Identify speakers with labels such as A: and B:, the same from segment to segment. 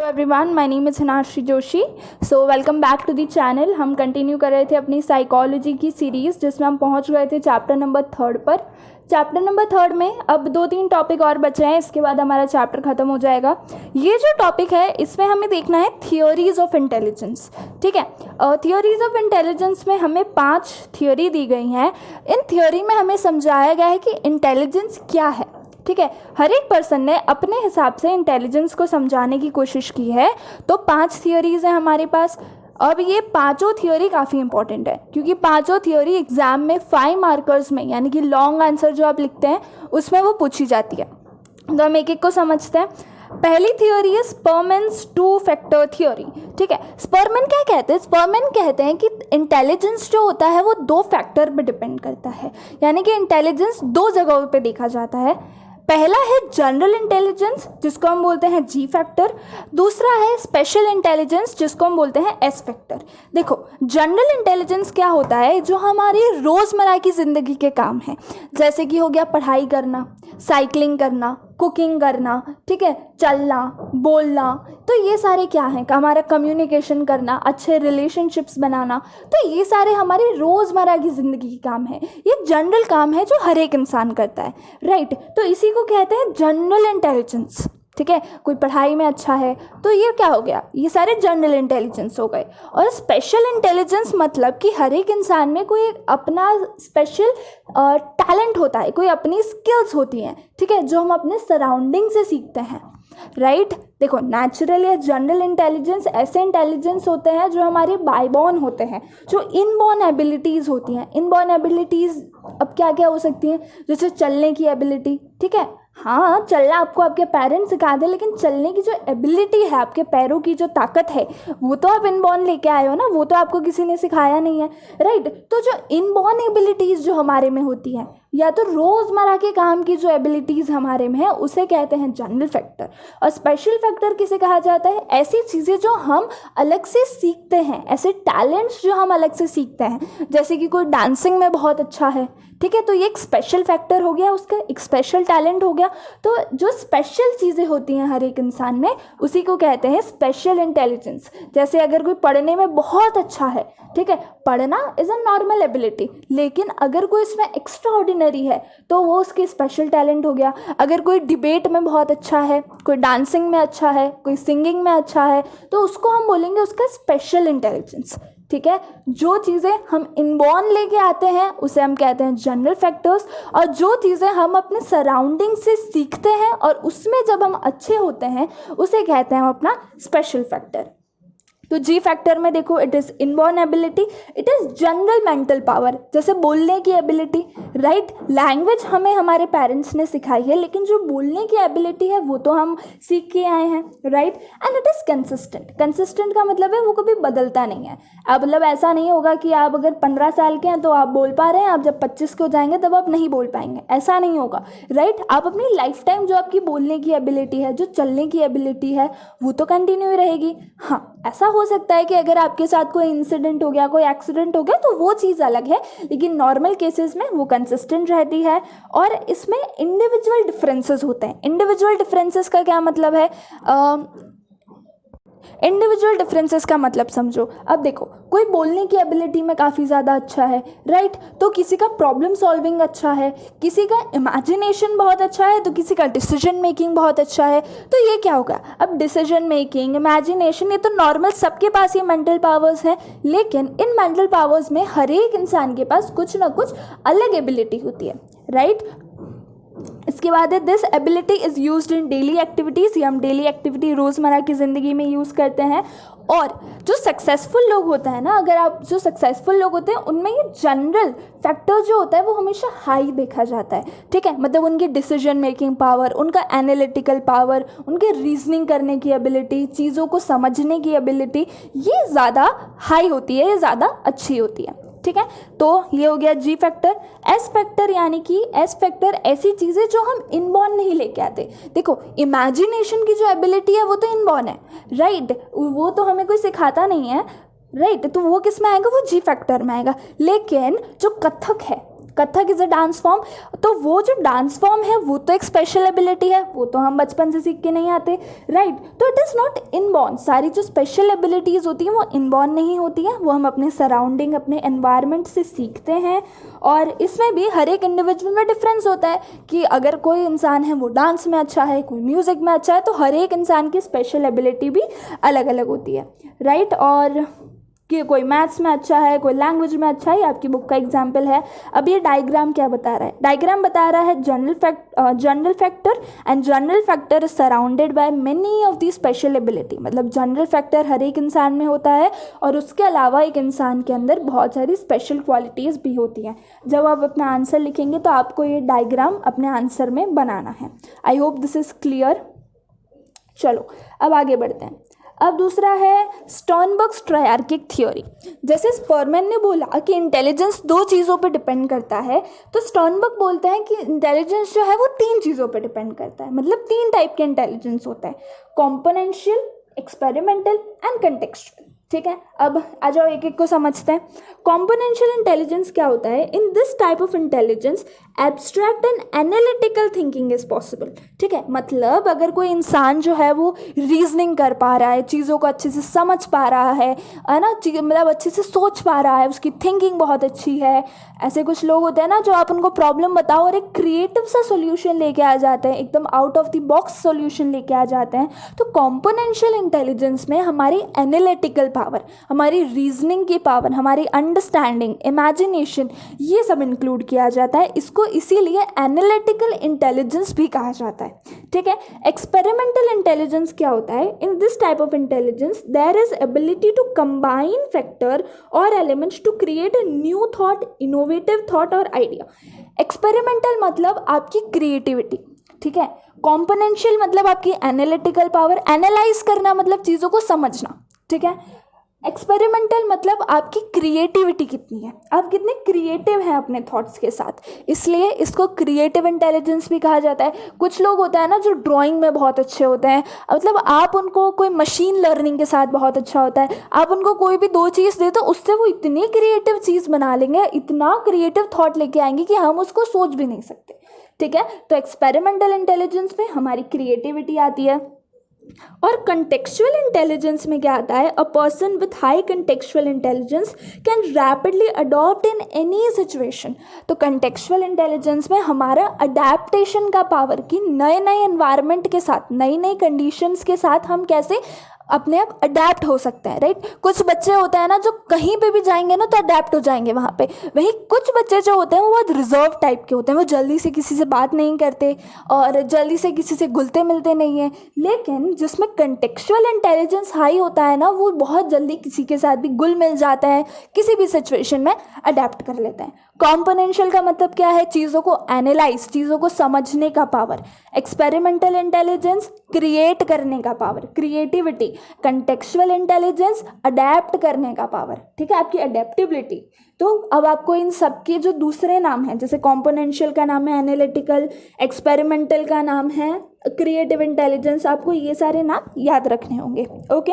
A: Hello everyone, my name is Hinashree Joshi. So welcome back to the channel. हम continue कर रहे थे अपनी साइकोलॉजी की सीरीज़, जिसमें हम पहुंच गए थे चैप्टर नंबर 3 पर। चैप्टर नंबर 3 में अब 2-3 टॉपिक और बचे हैं, इसके बाद हमारा चैप्टर ख़त्म हो जाएगा। ये जो टॉपिक है इसमें हमें देखना है थियोरीज़ ऑफ इंटेलिजेंस। ठीक है, थियोरीज़ ऑफ इंटेलिजेंस में हमें 5 थियोरी दी गई हैं। इन थियोरी में हमें समझाया गया है कि इंटेलिजेंस क्या है। ठीक है, हर एक पर्सन ने अपने हिसाब से इंटेलिजेंस को समझाने की कोशिश की है। तो 5 थियोरीज हैं हमारे पास। अब ये पांचों थियोरी काफ़ी इंपॉर्टेंट है, क्योंकि पांचों थियोरी एग्जाम में 5 मार्कर्स में, यानी कि लॉन्ग आंसर जो आप लिखते हैं उसमें वो पूछी जाती है। तो हम एक एक को समझते हैं। पहली थियोरी है स्परमैन्स 2 फैक्टर थियोरी। ठीक है, स्परमैन क्या कहते हैं? स्परमैन कहते हैं कि इंटेलिजेंस जो होता है वो 2 फैक्टर पे डिपेंड करता है, यानी कि इंटेलिजेंस 2 जगहों पे देखा जाता है। पहला है जनरल इंटेलिजेंस, जिसको हम बोलते हैं जी फैक्टर। दूसरा है स्पेशल इंटेलिजेंस, जिसको हम बोलते हैं एस फैक्टर। देखो, जनरल इंटेलिजेंस क्या होता है? जो हमारी रोज़मर्रा की ज़िंदगी के काम हैं, जैसे कि हो गया पढ़ाई करना, साइकिलिंग करना, कुकिंग करना, ठीक है, चलना, बोलना। तो ये सारे क्या हैं? हमारा कम्युनिकेशन करना, अच्छे रिलेशनशिप्स बनाना। तो ये सारे हमारे रोज़मर्रा की ज़िंदगी के काम हैं। ये जनरल काम है जो हर एक इंसान करता है, राइट? तो इसी को कहते हैं जनरल इंटेलिजेंस। ठीक है, कोई पढ़ाई में अच्छा है तो ये क्या हो गया? ये सारे जनरल इंटेलिजेंस हो गए। और स्पेशल इंटेलिजेंस मतलब कि हर एक इंसान में कोई अपना स्पेशल टैलेंट होता है, कोई अपनी स्किल्स होती हैं, ठीक है, जो हम अपने सराउंडिंग से सीखते हैं, राइट? देखो, नेचुरल या जनरल इंटेलिजेंस ऐसे इंटेलिजेंस होते हैं जो हमारे बायबॉर्न होते हैं, जो इनबॉर्न एबिलिटीज़ होती हैं। इनबॉर्न एबिलिटीज़ अब क्या क्या हो सकती हैं? जैसे चलने की एबिलिटी। ठीक है, हाँ, चलना आपको आपके पेरेंट्स सिखा दे, लेकिन चलने की जो एबिलिटी है, आपके पैरों की जो ताकत है, वो तो आप इनबॉर्न लेके आए हो ना, वो तो आपको किसी ने सिखाया नहीं है, राइट? तो जो इनबॉर्न एबिलिटीज़ जो हमारे में होती हैं, या तो रोज़मर्रा के काम की जो एबिलिटीज़ हमारे में है, उसे कहते हैं जनरल फैक्टर। और स्पेशल फैक्टर किसे कहा जाता है? ऐसी चीज़ें जो हम अलग से सीखते हैं, ऐसे टैलेंट्स जो हम अलग से सीखते हैं। जैसे कि कोई डांसिंग में बहुत अच्छा है, ठीक है, तो ये एक स्पेशल फैक्टर हो गया, उसका एक स्पेशल टैलेंट हो गया। तो जो स्पेशल चीज़ें होती हैं हर एक इंसान में, उसी को कहते हैं स्पेशल इंटेलिजेंस। जैसे अगर कोई पढ़ने में बहुत अच्छा है, ठीक है, पढ़ना इज़ अ नॉर्मल एबिलिटी, लेकिन अगर कोई इसमें एक्स्ट्रा ऑर्डिनरी है तो वो उसकी स्पेशल टैलेंट हो गया। अगर कोई डिबेट में बहुत अच्छा है, कोई डांसिंग में अच्छा है, कोई सिंगिंग में अच्छा है, तो उसको हम बोलेंगे उसका स्पेशल इंटेलिजेंस। ठीक है, जो चीज़ें हम इनबॉर्न लेके आते हैं उसे हम कहते हैं जनरल फैक्टर्स, और जो चीज़ें हम अपने सराउंडिंग से सीखते हैं और उसमें जब हम अच्छे होते हैं उसे कहते हैं हम अपना स्पेशल फैक्टर। तो जी फैक्टर में देखो, it is inborn ability, it is general mental power, जैसे बोलने की एबिलिटी, राइट? लैंग्वेज हमें हमारे पेरेंट्स ने सिखाई है, लेकिन जो बोलने की एबिलिटी है वो तो हम सीख के आए हैं, right? And it is consistent. Consistent का मतलब है वो कभी बदलता नहीं है। अब मतलब ऐसा नहीं होगा कि आप अगर 15 साल के हैं तो आप बोल पा रहे हैं, आप जब 25 के हो जाएंगे तब आप नहीं बोल पाएंगे, ऐसा नहीं होगा, राइट? आप अपनी लाइफ टाइम जो आपकी बोलने की एबिलिटी है, जो चलने की एबिलिटी है, वो तो कंटिन्यू रहेगी। हाँ, ऐसा हो सकता है कि अगर आपके साथ कोई इंसिडेंट हो गया, कोई एक्सीडेंट हो गया, तो वो चीज़ अलग है, लेकिन नॉर्मल केसेस में वो कंसिस्टेंट रहती है। और इसमें इंडिविजुअल डिफरेंसेस होते हैं। इंडिविजुअल डिफरेंसेस का क्या मतलब है? इंडिविजुअल डिफरेंसेस का मतलब समझो। अब देखो, कोई बोलने की एबिलिटी में काफ़ी ज़्यादा अच्छा है, राइट? तो किसी का प्रॉब्लम सॉल्विंग अच्छा है, किसी का इमेजिनेशन बहुत अच्छा है, तो किसी का डिसीजन मेकिंग बहुत अच्छा है। तो ये क्या होगा? अब डिसीजन मेकिंग, इमेजिनेशन, ये तो नॉर्मल सबके पास ये मेंटल पावर्स हैं, लेकिन इन मेंटल पावर्स में हर एक इंसान के पास कुछ ना कुछ अलग एबिलिटी होती है, राइट? इसके बाद है this ability is used in daily activities. ये हम डेली एक्टिविटी रोज़मर्रा की ज़िंदगी में यूज़ करते हैं। और जो सक्सेसफुल लोग होते हैं ना, अगर आप जो सक्सेसफुल लोग होते हैं उनमें ये जनरल फैक्टर जो होता है वो हमेशा हाई देखा जाता है। ठीक है, मतलब उनकी डिसीजन मेकिंग पावर, उनका एनालिटिकल पावर, उनके रीजनिंग करने की एबिलिटी, चीज़ों को समझने की एबिलिटी, ये ज़्यादा हाई होती है, ये ज़्यादा अच्छी होती है। ठीक है, तो ये हो गया जी फैक्टर। एस फैक्टर, यानी कि एस फैक्टर ऐसी चीज़ें जो हम इनबॉर्न नहीं लेके आते। देखो, इमेजिनेशन की जो एबिलिटी है वो तो इनबॉर्न है, राइट? वो तो हमें कोई सिखाता नहीं है, राइट? तो वो किस में आएगा? वो जी फैक्टर में आएगा। लेकिन जो कथक है, Kathak is a dance form. तो वो जो डांस फॉर्म है वो तो एक स्पेशल एबिलिटी है, वो तो हम बचपन से सीख के नहीं आते, राइट। तो इट इज़ नॉट इनबॉर्न। सारी जो स्पेशल एबिलिटीज़ होती हैं वो इनबॉर्न नहीं होती हैं, वो हम अपने सराउंडिंग, अपने एनवायरनमेंट से सीखते हैं। और इसमें भी हर एक इंडिविजुअल में डिफरेंस होता है कि अगर कोई इंसान है वो डांस में अच्छा है, कोई म्यूज़िक में अच्छा है, तो हर एक इंसान की स्पेशल एबिलिटी भी अलग अलग होती है, राइट। और कि कोई मैथ्स में अच्छा है, कोई लैंग्वेज में अच्छा है, ये आपकी बुक का एग्जाम्पल है। अब ये डायग्राम क्या बता रहा है? डायग्राम बता रहा है general factor, and general factor is surrounded by many of the special ability. मतलब जनरल फैक्टर हर एक इंसान में होता है और उसके अलावा एक इंसान के अंदर बहुत सारी स्पेशल क्वालिटीज़ भी होती हैं। जब आप अपना आंसर लिखेंगे तो आपको ये डायग्राम अपने आंसर में बनाना है। I hope this is clear. चलो अब आगे बढ़ते हैं। अब दूसरा है स्टर्नबर्ग्स ट्रायर्किक थ्योरी। जैसे स्परमैन ने बोला कि इंटेलिजेंस 2 चीज़ों पे डिपेंड करता है, तो स्टर्नबर्ग बोलते हैं कि इंटेलिजेंस जो है वो 3 चीज़ों पे डिपेंड करता है। मतलब 3 टाइप के इंटेलिजेंस होता है, कॉम्पोनेंशियल, एक्सपेरिमेंटल एंड कंटेक्चुअल। ठीक है, अब आ जाओ एक एक को समझते हैं। कॉम्पोनेंशियल इंटेलिजेंस क्या होता है? In this type of intelligence abstract and analytical thinking is possible. ठीक है, मतलब अगर कोई इंसान जो है वो रीजनिंग कर पा रहा है, चीज़ों को अच्छे से समझ पा रहा है ना, मतलब अच्छे से सोच पा रहा है, उसकी थिंकिंग बहुत अच्छी है। ऐसे कुछ लोग होते हैं ना जो आप उनको प्रॉब्लम बताओ और एक क्रिएटिव सा सोल्यूशन लेके आ जाते हैं, एकदम out of the box solution लेके आ जाते हैं। तो कॉम्पोनेंशियल इंटेलिजेंस में हमारी एनालिटिकल पावर, हमारी रीजनिंग की पावर, हमारी अंडरस्टैंडिंग, इमेजिनेशन, ये सब इंक्लूड किया जाता है। इसको इसीलिए एनालिटिकल इंटेलिजेंस भी कहा जाता है। ठीक है, एक्सपेरिमेंटल इंटेलिजेंस क्या होता है? In this type of intelligence there is ability to combine factor और elements to create a new thought, innovative thought और आइडिया। एक्सपेरिमेंटल मतलब आपकी क्रिएटिविटी, ठीक है। कॉम्पोनेंशियल मतलब आपकी एनालिटिकल पावर, एनालाइज करना मतलब चीज़ों को समझना, ठीक है। एक्सपेरिमेंटल मतलब आपकी क्रिएटिविटी कितनी है, आप कितने क्रिएटिव हैं अपने थॉट्स के साथ, इसलिए इसको क्रिएटिव इंटेलिजेंस भी कहा जाता है। कुछ लोग होते हैं ना जो ड्राइंग में बहुत अच्छे होते हैं, मतलब आप उनको कोई मशीन लर्निंग के साथ बहुत अच्छा होता है, आप उनको कोई भी 2 चीज़ दे तो उससे वो इतनी क्रिएटिव चीज़ बना लेंगे, इतना क्रिएटिव थॉट लेके आएंगे कि हम उसको सोच भी नहीं सकते। ठीक है, तो एक्सपेरिमेंटल इंटेलिजेंस में हमारी क्रिएटिविटी आती है। और कंटेक्चुअल इंटेलिजेंस में क्या आता है? A person with high contextual intelligence can rapidly adopt in any situation. तो कंटेक्चुअल इंटेलिजेंस में हमारा अडेप्टेशन का पावर, कि नए नए एनवायरनमेंट के साथ, नई नई कंडीशंस के साथ हम कैसे अपने आप अडेप्ट हो सकते हैं, राइट। कुछ बच्चे होते हैं ना जो कहीं पे भी जाएंगे ना तो अडेप्ट हो जाएंगे वहाँ पे। वहीं कुछ बच्चे जो होते हैं वो बहुत रिजर्व टाइप के होते हैं, वो जल्दी से किसी से बात नहीं करते और जल्दी से किसी से घुलते मिलते नहीं हैं। लेकिन जिसमें कंटेक्चुअल इंटेलिजेंस हाई होता है ना, वो बहुत जल्दी किसी के साथ भी घुल मिल जाते हैं, किसी भी सिचुएशन में अडेप्ट कर लेते हैं। कॉम्पोनेंशियल का मतलब क्या है? चीज़ों को एनालाइज, चीज़ों को समझने का पावर। एक्सपेरिमेंटल इंटेलिजेंस क्रिएट करने का power, creativity. Contextual intelligence adapt करने का पावर, ठीक है, आपकी अडेप्टिबिलिटी। तो अब आपको इन सब के जो दूसरे नाम हैं, जैसे कॉम्पोनेंशियल का नाम है एनालिटिकल, एक्सपेरिमेंटल का नाम है क्रिएटिव इंटेलिजेंस, आपको ये सारे नाम याद रखने होंगे। ओके,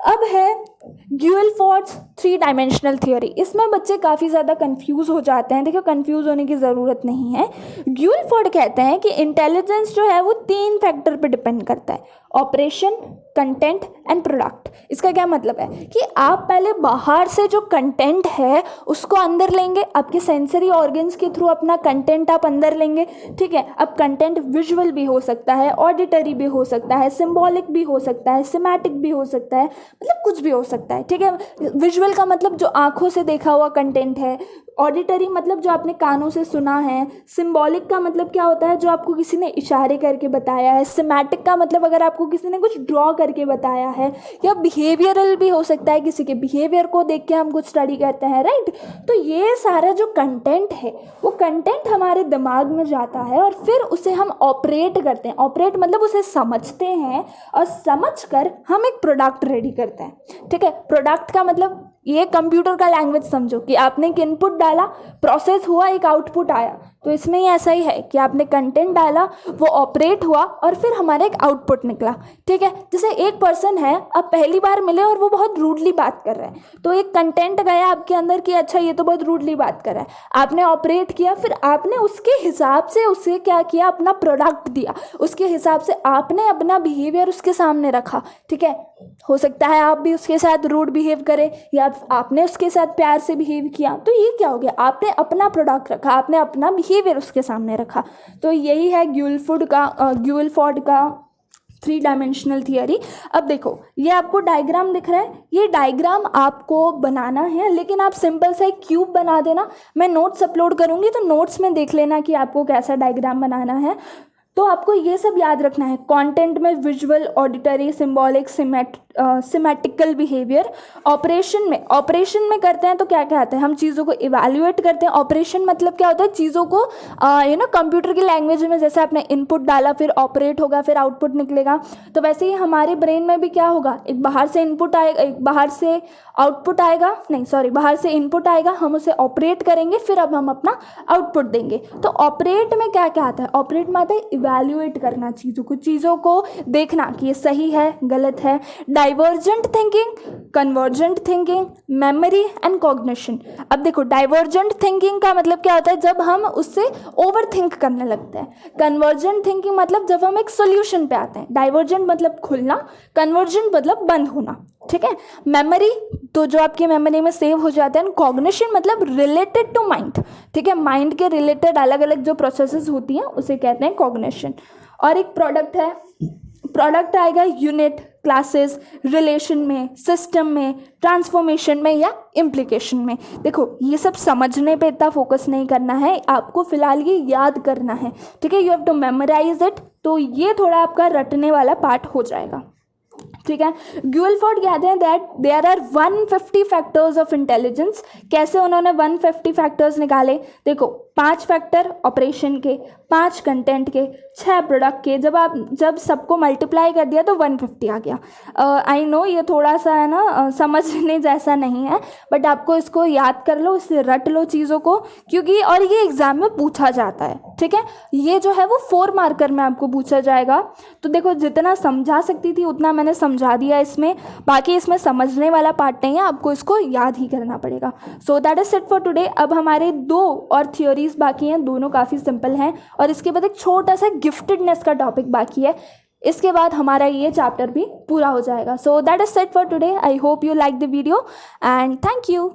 A: अब है ग्यूलफोर्ड्स 3 डायमेंशनल थ्योरी। इसमें बच्चे काफ़ी ज़्यादा कंफ्यूज हो जाते हैं। देखो, कंफ्यूज होने की ज़रूरत नहीं है। ग्यूलफोर्ड कहते हैं कि इंटेलिजेंस जो है वो 3 फैक्टर पे डिपेंड करता है, ऑपरेशन, कंटेंट एंड प्रोडक्ट। इसका क्या मतलब है कि आप पहले बाहर से जो कंटेंट है उसको अंदर लेंगे, आपके सेंसरी ऑर्गन्स के थ्रू अपना कंटेंट आप अंदर लेंगे, ठीक है। अब कंटेंट विजुअल भी हो सकता है, ऑडिटरी भी हो सकता है, सिंबॉलिक भी हो सकता है, सिमेटिक भी हो सकता है, मतलब कुछ भी हो सकता है, ठीक है। विजुअल का मतलब जो आंखों से देखा हुआ कंटेंट है, ऑडिटरी मतलब जो आपने कानों से सुना है, सिंबॉलिक का मतलब क्या होता है? जो आपको किसी ने इशारे करके बताया है, सिमेटिक का मतलब अगर आपको किसी ने कुछ ड्रॉ करके बताया है, या बिहेवियरल भी हो सकता है, किसी के बिहेवियर को देख के हम कुछ स्टडी करते हैं, राइट। तो ये सारा जो कंटेंट है वो कंटेंट हमारे दिमाग में जाता है और फिर उसे हम ऑपरेट करते हैं। ऑपरेट मतलब उसे समझते हैं और समझकर हम एक प्रोडक्ट रेडी करते हैं, ठीक है। प्रोडक्ट का मतलब ये कंप्यूटर का लैंग्वेज समझो कि आपने एक इनपुट डाला, प्रोसेस हुआ, एक आउटपुट आया, तो इसमें ही ऐसा ही है कि आपने कंटेंट डाला, वो ऑपरेट हुआ और फिर हमारा एक आउटपुट निकला। ठीक है, जैसे एक पर्सन है, अब पहली बार मिले और वो बहुत रूडली बात कर रहा है, तो एक कंटेंट गया आपके अंदर कि अच्छा ये तो बहुत रूडली बात कर रहा है, आपने ऑपरेट किया, फिर आपने उसके हिसाब से उसे क्या किया, अपना प्रोडक्ट दिया, उसके हिसाब से आपने अपना बिहेवियर उसके सामने रखा। ठीक है, हो सकता है आप भी उसके साथ रूड बिहेव करें या आपने उसके साथ प्यार से बिहेव किया, तो ये क्या हो गया, आपने अपना प्रोडक्ट रखा, आपने अपना बिहेवियर उसके सामने रखा। तो यही है ग्यूलफोर्ड का 3 डायमेंशनल थियरी। अब देखो ये आपको डायग्राम दिख रहा है, ये डायग्राम आपको बनाना है, लेकिन आप सिंपल सा एक क्यूब बना देना। मैं नोट्स अपलोड करूँगी तो नोट्स में देख लेना कि आपको कैसा डायग्राम बनाना है। तो आपको ये सब याद रखना है, कंटेंट में visual, auditory, symbolic, semantical behaviour. Operation में करते हैं तो क्या क्या आता है, हम चीज़ों को इवैल्यूएट करते हैं। ऑपरेशन मतलब क्या होता है, चीज़ों को कंप्यूटर की लैंग्वेज में जैसे आपने इनपुट डाला, फिर ऑपरेट होगा, फिर आउटपुट निकलेगा, तो वैसे ही हमारे ब्रेन में भी क्या होगा, एक बाहर से इनपुट आएगा, एक बाहर से आउटपुट आएगा, बाहर से इनपुट आएगा, हम उसे ऑपरेट करेंगे, फिर अब हम अपना आउटपुट देंगे। तो ऑपरेट में क्या क्या आता है, ऑपरेट में आता है इवैल्यूएट करना, चीज़ों को देखना कि ये सही है, गलत है। Divergent thinking, convergent thinking, memory and cognition. अब देखो डाइवर्जेंट थिंकिंग का मतलब क्या होता है, जब हम उससे ओवर थिंक करने लगते हैं। कन्वर्जेंट थिंकिंग मतलब जब हम एक सोल्यूशन पे आते हैं। डाइवर्जेंट मतलब खुलना, कन्वर्जेंट मतलब बंद होना। ठीक है, मेमोरी तो जो आपकी मेमोरी में सेव हो जाता है। कॉग्निशन मतलब रिलेटेड टू माइंड। ठीक है, माइंड के रिलेटेड अलग अलग जो प्रोसेसेस होती हैं उसे कहते हैं कॉग्निशन। और एक प्रोडक्ट है, प्रोडक्ट आएगा यूनिट, क्लासेस, रिलेशन में, सिस्टम में, ट्रांसफॉर्मेशन में या इम्प्लीकेशन में। देखो ये सब समझने पे इतना फोकस नहीं करना है, आपको फिलहाल ये याद करना है। ठीक है, you have to memorise it. तो ये थोड़ा आपका रटने वाला पार्ट हो जाएगा। ठीक है, ग्यूलफोर्ड कहते हैं that there are 150 factors of intelligence. कैसे उन्होंने 150 फैक्टर्स निकाले, देखो 5 फैक्टर ऑपरेशन के, 5 कंटेंट के, 6 प्रोडक्ट के, जब सबको मल्टीप्लाई कर दिया तो 150 आ गया। आई नो ये थोड़ा सा है ना समझने जैसा नहीं है, बट आपको इसको याद कर लो, इससे रट लो चीज़ों को, क्योंकि और ये एग्जाम में पूछा जाता है। ठीक है, ये जो है वो 4 मार्कर में आपको पूछा जाएगा। तो देखो जितना समझा सकती थी उतना मैंने समझा दिया इसमें, बाकी इसमें समझने वाला पार्ट नहीं है, आपको इसको याद ही करना पड़ेगा। So that is it for today. अब हमारे 2 और थियोरीज बाकी हैं, दोनों काफ़ी सिंपल हैं, और इसके बाद एक छोटा सा गिफ्टेडनेस का टॉपिक बाकी है। इसके बाद हमारा ये चैप्टर भी पूरा हो जाएगा। So that is it for today. I hope you like the video and thank you.